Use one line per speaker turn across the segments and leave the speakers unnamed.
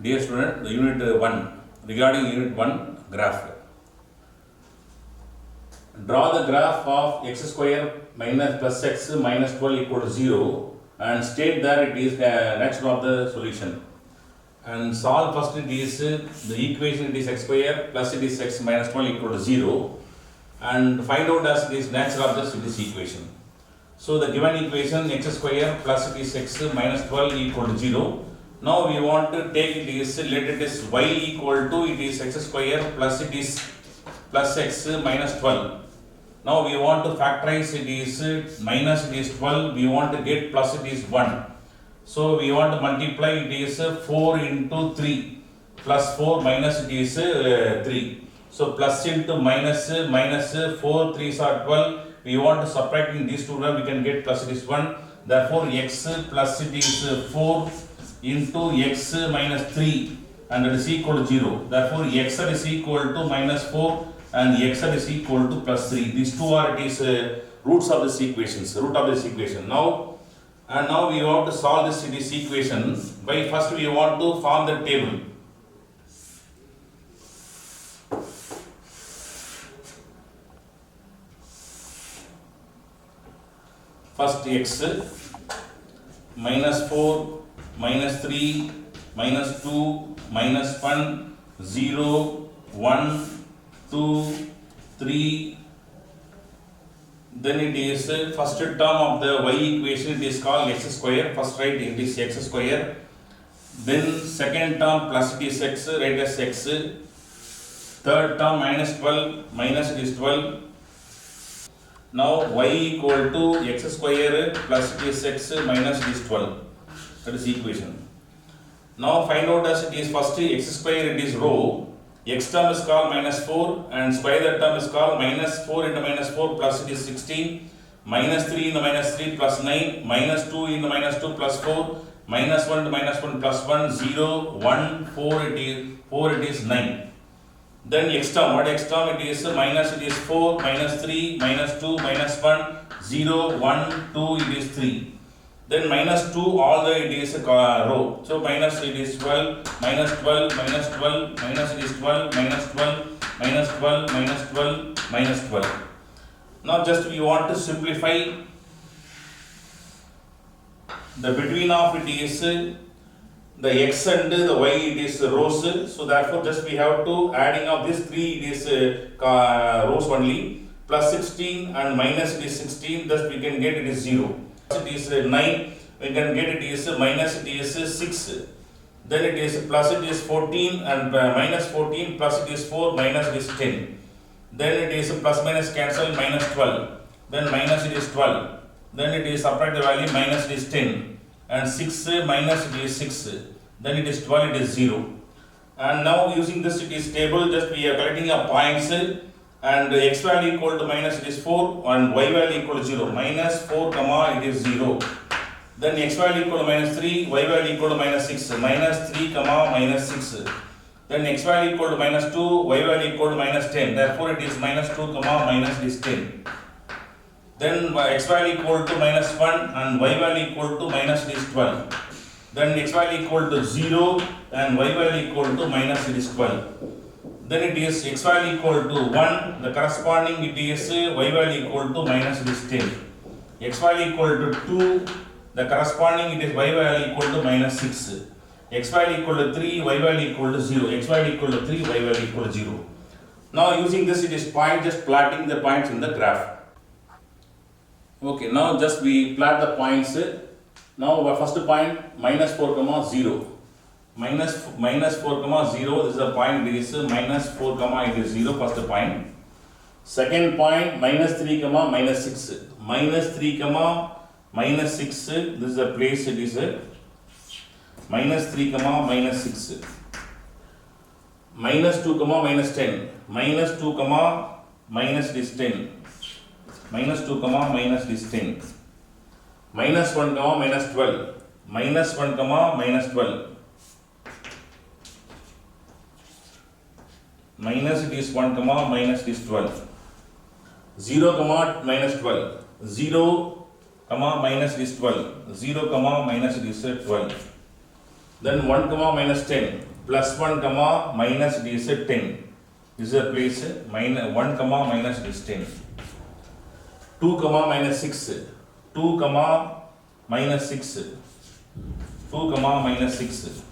Dear student, the unit 1, regarding unit 1 graph. Draw the graph of x square minus plus x minus 12 equal to 0 and state that it is the next of the solution. And solve first it is the equation, it is x square plus it is x minus 12 equal to 0 and find out as it is nature of this equation. So the given equation x square plus it is x minus 12 equal to 0. Now we want to take it is, let it is y equal to it is x square plus it is plus x minus 12. Now we want to factorize it is minus it is 12, we want to get plus it is 1. So we want to multiply it is 4 into 3 plus 4 minus it is 3. So plus into minus, minus 4 3s are 12. We want to subtract in these two terms, we can get plus it is 1. Therefore x plus it is 4 into x minus 3 and that is equal to 0. Therefore x is equal to minus 4 and x is equal to plus 3. These two are it is roots of this equations, root of this equation. Now we want to solve this equation by first we want to form the table. First x minus 4 minus 3 minus 2 minus 1 0 1 2 3. Then it is first term of the y equation, it is called x square. First write it is x square. Then second term plus it is x, write as x. Third term minus 12 minus it is 12. Now y equal to x square plus it is x minus it is 12. That is equation. Now find out as it is first x square, it is row. X term is called minus 4 and square term is called minus 4 into minus 4 plus it is 16, minus 3 into minus 3 plus 9, minus 2 into minus 2 plus 4, minus 1 to minus 1 plus 1, 0, 1, 4 it is 9. Then x term, what x term it is? Minus it is 4, minus 3, minus 2, minus 1, 0, 1, 2 it is 3. Then minus 2 all the it is a row. So minus it is 12, minus 12, minus 12, minus it is 12, minus 12, minus 12, minus 12, minus 12. Now just we want to simplify the between of it is the x and the y it is rows. So therefore just we have to adding of this 3 it is rows only, plus 16 and minus it is 16, thus we can get it is 0. It is 9, we can get it is minus it is 6. Then it is plus it is 14 and minus 14 plus it is 4 minus it is 10. Then it is plus minus cancel minus 12. Then minus it is 12. Then it is subtract the value minus it is 10. And 6 minus it is 6. Then it is 12, it is 0. And now using this it is table, just we are collecting a points. And x value equal to minus it is 4 and y value equal to 0. Minus 4 comma it is 0. Then x value equal to minus 3, y value equal to minus 6. Minus 3 comma minus 6. Then x value equal to minus 2, y value equal to minus 10. Therefore it is minus 2 comma minus it is 10. Then x value equal to minus 1 and y value equal to minus it is 12. Then x value equal to 0 and y value equal to minus it is 12. Then it is x value equal to 1, the corresponding it is y value equal to minus it is 10. X value equal to 2, the corresponding it is y value equal to minus 6. X value equal to 3, y value equal to 0. X value equal to 3, y value equal to 0. Now using this it is point, just plotting the points in the graph. Okay, now just we plot the points. Now our first point minus 4 comma 0. Minus 4 comma 0, this is the point, it is minus 4 comma it is 0, first point. Second point minus 3 comma minus 6. Minus 3 comma minus 6, this is the place it is minus 3 comma minus 6. Minus 2 comma minus 10. Minus 2 comma minus this 10. Minus 2 comma minus this 10. Minus 1 comma minus 12. Minus 1 comma minus 12. Minus it is 1 comma minus it is 12. 0 comma minus 12. 0 comma minus it is 12. 0 comma minus it is 12. Then 1 comma minus 10 plus 1 comma minus it is 10. This is a place minus 1 comma minus it is 10. 2 comma minus 6. 2 comma minus 6. 2 comma minus 6.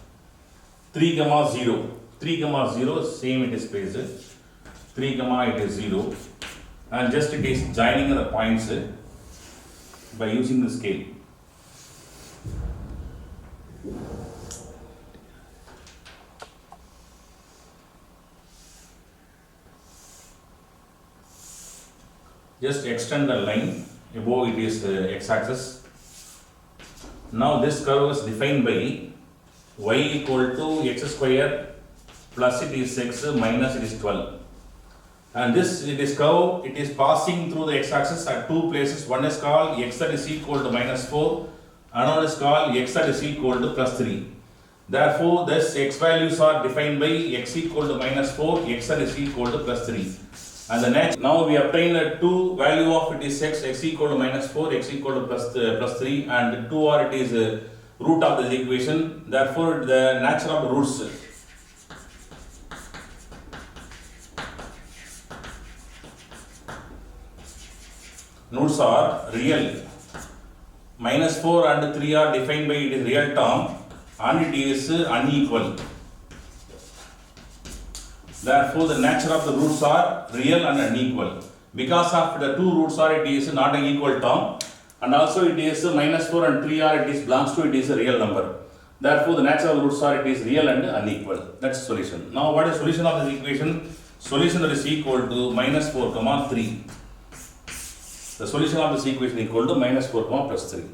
3 comma 0. 3 comma 0 same it is placed. 3 comma it is 0. And just it is joining the points by using the scale. Just extend the line above it is x-axis. Now this curve is defined by y equal to x square plus it is x minus it is 12. And this it is curve, it is passing through the x-axis at two places. One is called x that is equal to minus 4, another is called x that is equal to plus 3. Therefore, this x values are defined by x equal to minus 4, x that is equal to plus 3. And the next, now we obtain a 2 value of it is x equal to minus 4, x equal to plus 3, and 2 are it is root of this equation. Therefore, the nature of the roots. Roots are real. Minus 4 and 3 are defined by it is real term and it is unequal. Therefore, the nature of the roots are real and unequal. Because of the two roots are it is not an equal term, and also it is minus 4 and 3 are it is belongs to it is a real number. Therefore, the nature of the roots are it is real and unequal. That's solution. Now, what is solution of this equation? Solution that is equal to minus 4 comma 3. The solution of this equation equal to minus 4 comma plus 3.